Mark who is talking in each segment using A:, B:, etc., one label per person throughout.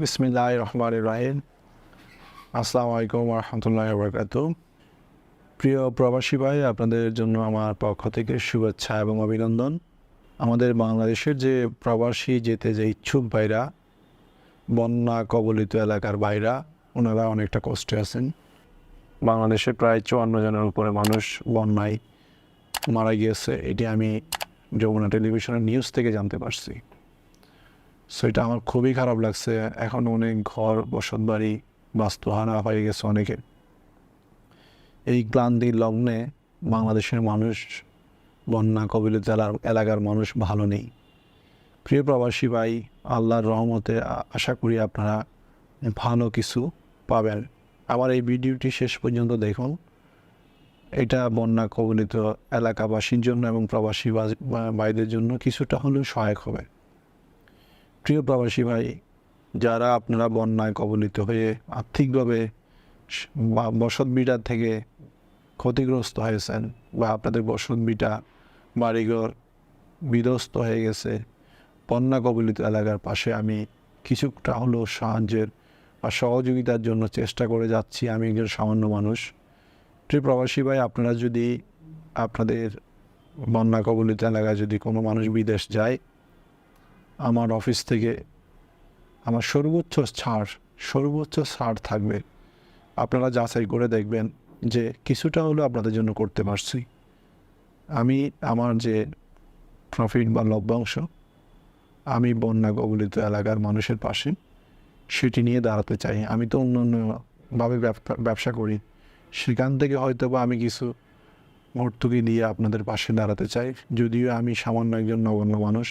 A: বিসমিল্লাহির রহমানির রহিম। আসসালামু আলাইকুম ওয়া রাহমাতুল্লাহি ওয়া বারাকাতুহু। প্রিয় প্রবাসী ভাই, আপনাদের জন্য আমার পক্ষ থেকে শুভেচ্ছা এবং অভিনন্দন। আমাদের বাংলাদেশের যে প্রবাসী যেতে যে ইচ্ছুক ভাইরা, বন্যা কবলিত এলাকার ভাইরা, ওনারা অনেকটা কষ্টে আছেন। বাংলাদেশে প্রায় 54 জনের উপরে মানুষ বন্যায় মারা গিয়েছে। এটি আমি যমুনা টেলিভিশনের নিউজ থেকে জানতে পারছি। সো এটা আমার খুবই খারাপ লাগছে। এখন অনেক ঘর বসতবাড়ি বাস্তুহারা হয়ে গেছে অনেকের। এই ক্লান্তির লগ্নে বাংলাদেশের মানুষ, বন্যা কবলিত এলাকার মানুষ ভালো নেই। প্রিয় প্রবাসী ভাই, আল্লাহর রহমতে আশা করি আপনারা ভালো কিছু পাবেন। আমার এই ভিডিওটি শেষ পর্যন্ত দেখুন। এটা বন্যা কবলিত এলাকাবাসীর জন্য এবং প্রবাসী ভাইদের জন্য কিছুটা হলেও সহায়ক হবে। প্রিয় প্রবাসী ভাই, যারা আপনারা বন্যায় কবলিত হয়ে আর্থিকভাবে বসতভিটা থেকে ক্ষতিগ্রস্ত হয়েছেন বা আপনাদের বসতভিটা বাড়িঘর বিধ্বস্ত হয়ে গেছে, বন্যা কবলিত এলাকার পাশে আমি কিছুটা হলেও সাহায্যের বা সহযোগিতার জন্য চেষ্টা করে যাচ্ছি। আমি একজন সামান্য মানুষ। প্রিয় প্রবাসী ভাই, আপনারা যদি আপনাদের বন্যা কবলিত এলাকায় যদি কোনো মানুষ বিদেশ যায়, আমার অফিস থেকে আমার সর্বোচ্চ ছাড় থাকবে। আপনারা যাচাই করে দেখবেন যে কিছুটা হলেও আপনাদের জন্য করতে পারছি। আমি আমার যে প্রফিট বা লভ্যাংশ আমি বন্যা কবলিত এলাকার মানুষের পাশে সেটি নিয়ে দাঁড়াতে চাই। আমি তো অন্যান্যভাবে ব্যবসা করি, সেখান থেকে হয়তো বা আমি কিছু ভর্তুকি দিয়ে আপনাদের পাশে দাঁড়াতে চাই। যদিও আমি সামান্য একজন নগণ্য মানুষ,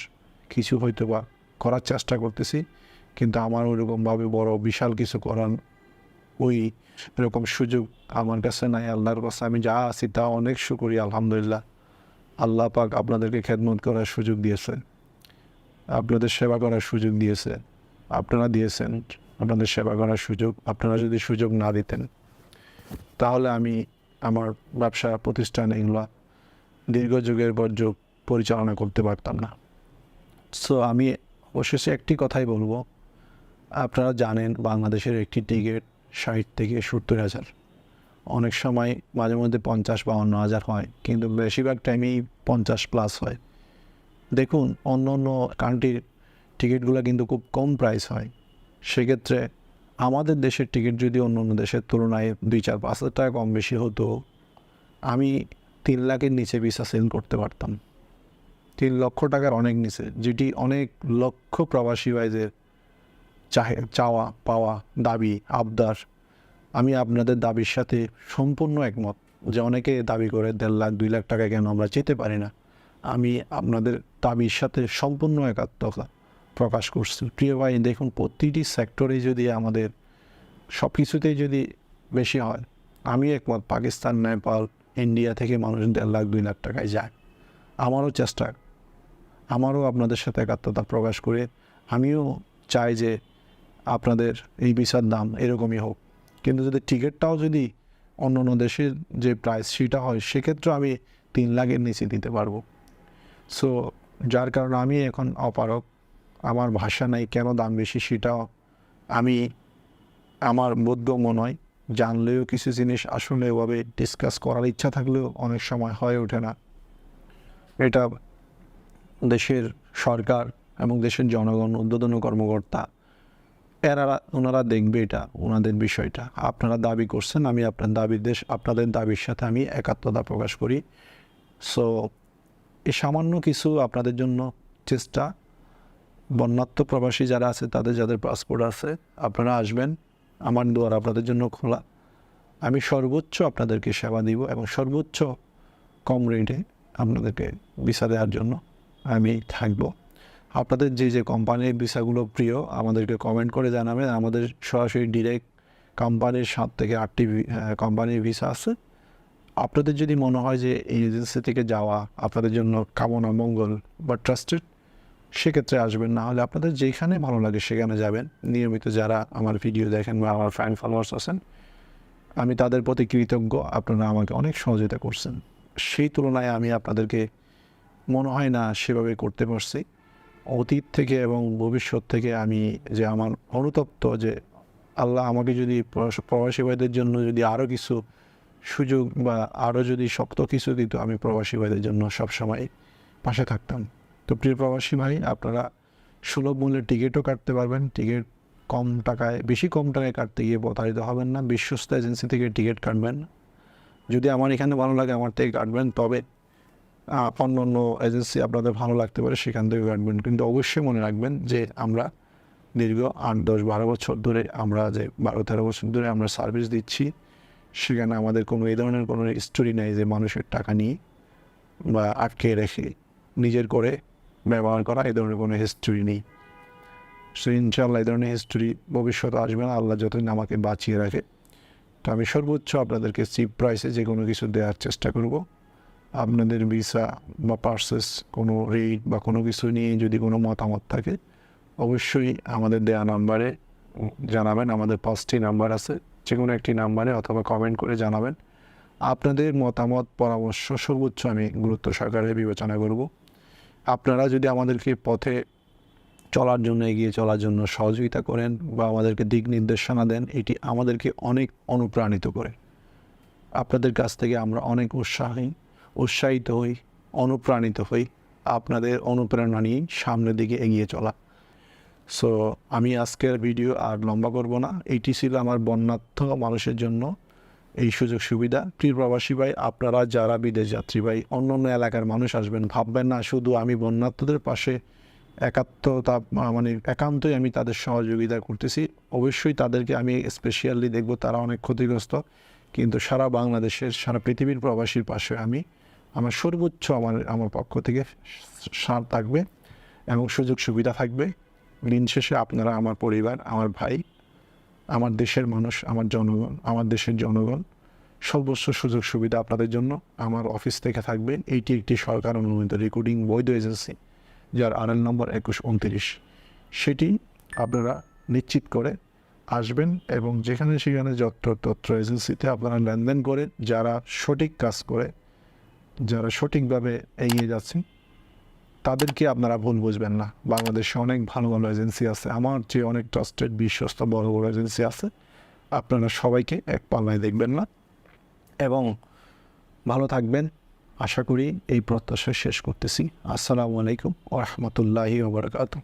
A: কিছু হয়তো বা করার চেষ্টা করতেছি, কিন্তু আমার ওইরকমভাবে বড় বিশাল কিছু করার ওই এরকম সুযোগ আমার কাছে নাই। আল্লাহর কাছে আমি যা আছি তা অনেক শুকরিয়া, আলহামদুলিল্লাহ। আল্লাহ পাক আপনাদেরকে খেদমত করার সুযোগ দিয়েছে, আপনাদের সেবা করার সুযোগ দিয়েছে, আপনারা দিয়েছেন আপনাদের সেবা করার সুযোগ। আপনারা যদি সুযোগ না দিতেন তাহলে আমি আমার ব্যবসা প্রতিষ্ঠান এগুলো দীর্ঘ যুগের পর যুগ পরিচালনা করতে পারতাম না। সো আমি অবশেষে একটি কথাই বলবো, আপনারা জানেন বাংলাদেশের একটি টিকিট 60 থেকে 70 হাজার, অনেক সময় মাঝে মধ্যে 50-52 হাজার হয়, কিন্তু বেশিরভাগ টাইমেই 50+ হয়। দেখুন, অন্য অন্য কান্ট্রির টিকিটগুলো কিন্তু খুব কম প্রাইস হয়। সেক্ষেত্রে আমাদের দেশের টিকিট যদি অন্য অন্য দেশের তুলনায় 2-4-5 হাজার টাকা কম বেশি হতো, আমি 3 লাখের নিচে ভিসা সেল করতে পারতাম। 3 লক্ষ টাকার অনেক নিচে, যেটি অনেক লক্ষ প্রবাসী ভাইদের চাওয়া পাওয়া, দাবি আবদার। আমি আপনাদের দাবির সাথে সম্পূর্ণ একমত যে অনেকে দাবি করে 1.5 লাখ 2 লাখ টাকা কেন আমরা যেতে পারি না। আমি আপনাদের দাবির সাথে সম্পূর্ণ একাত্মতা প্রকাশ করছি। প্রিয় ভাই, দেখুন, প্রতিটি সেক্টরে যদি আমাদের সব কিছুতেই যদি বেশি হয়, আমি একমত পাকিস্তান, নেপাল, ইন্ডিয়া থেকে মানুষ 1.5 লাখ 2 লাখ টাকায় যায়। আমারও আপনাদের সাথে একাত্মতা প্রকাশ করে আমিও চাই যে আপনাদের এই ভিসার দাম এরকমই হোক। কিন্তু যদি টিকিটটাও যদি অন্য অন্য দেশের যে প্রাইস সেটা হয়, সেক্ষেত্রে আমি 3 লাখের নিচে দিতে পারবো। সো যার কারণে আমি এখন অপারগ, আমার ভাষা নাই কেন দাম বেশি সেটাও আমি আমার বোধগম্য নয়। জানলেও কিছু জিনিস আসলে এভাবে ডিসকাস করার ইচ্ছা থাকলেও অনেক সময় হয়ে ওঠে না। এটা দেশের সরকার এবং দেশের জনগণ, ঊর্ধ্বতন কর্মকর্তা, ওনারা দেখবে, এটা ওনাদের বিষয়টা। আপনারা দাবি করছেন, আমি আপনাদের দাবির সাথে আমি একাত্মতা প্রকাশ করি। সো এই সামান্য কিছু আপনাদের জন্য চেষ্টা। বন্যাত্ম প্রবাসী যারা আছে, যাদের পাসপোর্ট আছে, আপনারা আসবেন, আমার দুয়ার আপনাদের জন্য খোলা। আমি সর্বোচ্চ আপনাদেরকে সেবা দিব এবং সর্বোচ্চ কম রেটে আপনাদেরকে ভিসা দেওয়ার জন্য আমি থাকব। আপনাদের যে কোম্পানির ভিসাগুলো প্রিয়, আমাদেরকে কমেন্ট করে জানাবেন। আমাদের সরাসরি ডিরেক্ট কোম্পানির 7 থেকে 8টি কোম্পানির ভিসা আছে। আপনাদের যদি মনে হয় যে এই এজেন্সি থেকে যাওয়া আপনাদের জন্য কামনা মঙ্গল বা ট্রাস্টেড, সেক্ষেত্রে আসবেন। না হলে আপনাদের যেখানে ভালো লাগে সেখানে যাবেন। নিয়মিত যারা আমার ভিডিও দেখেন বা আমার ফ্যান ফলোয়ার্স আছেন, আমি তাদের প্রতি কৃতজ্ঞ। আপনারা আমাকে অনেক সহযোগিতা করছেন, সেই তুলনায় আমি আপনাদেরকে মনে হয় না সেভাবে করতে পারছি। অতীত থেকে এবং ভবিষ্যৎ থেকে আমি যে আমার অনুতপ্ত যে আল্লাহ আমাকে যদি প্রবাসী ভাইদের জন্য যদি আরও কিছু সুযোগ বা আরও যদি শক্ত কিছু দিত, আমি প্রবাসী ভাইদের জন্য সবসময় পাশে থাকতাম। তো প্রিয় প্রবাসী ভাই, আপনারা সুলভ মূল্যে টিকিটও কাটতে পারবেন। টিকিট কম টাকায়, বেশি কম টাকায় কাটতে গিয়ে প্রতারিত হবেন না। বিশ্বস্ত এজেন্সি থেকে টিকিট কাটবেন। যদি আমার এখানে ভালো লাগে আমার থেকে কাটবেন, তবে অন্য অন্য এজেন্সি আপনাদের ভালো লাগতে পারে, সেখান থেকে কাটবেন। কিন্তু অবশ্যই মনে রাখবেন যে আমরা দীর্ঘ 8, 10, 12 বছর ধরে, আমরা যে 12-13 বছর ধরে আমরা সার্ভিস দিচ্ছি, সেখানে আমাদের কোনো এই ধরনের কোনো হিস্টোরি নেই যে মানুষের টাকা নিয়ে বা আটকে রেখে নিজের করে ব্যবহার করা, এই ধরনের কোনো হিস্টোরি নেই। সো ইনশাআল্লাহ এই ধরনের হিস্টোরি ভবিষ্যতে আসবে না, আল্লাহ যতদিন আমাকে বাঁচিয়ে রাখে। তো আমি সর্বোচ্চ আপনাদেরকে চিপ প্রাইসে যে কোনো কিছু দেওয়ার চেষ্টা করব। আপনাদের ভিসা বা পার্সেস কোনো রেট বা কোনো কিছু নিয়ে যদি কোনো মতামত থাকে, অবশ্যই আমাদের দেওয়া নাম্বারে জানাবেন। আমাদের 5টি নাম্বার আছে, যে কোনো একটি নাম্বারে অথবা কমেন্ট করে জানাবেন। আপনাদের মতামত পরামর্শ সর্বোচ্চ আমি গুরুত্ব সহকারে বিবেচনা করব। আপনারা যদি আমাদেরকে পথে চলার জন্য, এগিয়ে চলার জন্য সহযোগিতা করেন বা আমাদেরকে দিক নির্দেশনা দেন, এটি আমাদেরকে অনেক অনুপ্রাণিত করে। আপনাদের কাছ থেকে আমরা অনেক উৎসাহিত হই, অনুপ্রাণিত হই। আপনাদের অনুপ্রেরণা নিয়ে সামনের দিকে এগিয়ে চলা। সো আমি আজকের ভিডিও আর লম্বা করব না। এইটি ছিল আমার বন্যার্থ মানুষের জন্য এই সুযোগ সুবিধা। প্রিয় প্রবাসী ভাই, আপনারা যারা বিদেশ যাত্রী ভাই, অন্য অন্য এলাকার মানুষ আসবেন, ভাববেন না শুধু আমি বন্যার্থদের পাশে একান্তই আমি তাদের সহযোগিতা করতেছি। অবশ্যই তাদেরকে আমি স্পেশালি দেখব, তারা অনেক ক্ষতিগ্রস্ত। কিন্তু সারা বাংলাদেশের, সারা পৃথিবীর প্রবাসীর পাশে আমি আমার সর্বোচ্চ আমার পক্ষ থেকে সার থাকবে এবং সুযোগ সুবিধা থাকবে। দিন শেষে আপনারা আমার পরিবার, আমার ভাই, আমার দেশের মানুষ, আমার জনগণ, আমার দেশের জনগণ, সর্বোচ্চ সুযোগ সুবিধা আপনাদের জন্য আমার অফিস থেকে থাকবে। এইটি একটি সরকার অনুমোদিত রেকর্ডিং বৈধ এজেন্সি, যার RL নম্বর 2129। সেটি আপনারা নিশ্চিত করে আসবেন এবং যেখানে সেখানে যত্র এজেন্সিতে আপনারা লেনদেন করে, যারা সঠিক কাজ করে, যারা সঠিকভাবে এগিয়ে যাচ্ছেন, তাদেরকে আপনারা ভুল বুঝবেন না। বাংলাদেশে অনেক ভালো ভালো এজেন্সি আছে, আমার চেয়ে অনেক ট্রাস্টেড বিশ্বস্ত বড় বড় এজেন্সি আছে। আপনারা সবাইকে এক পাল্লায় দেখবেন না এবং ভালো থাকবেন, আশা করি এই প্রত্যাশা শেষ করতেছি। আসসালামু আলাইকুম ওয়া রাহমাতুল্লাহি ওয়া বারাকাতুহু।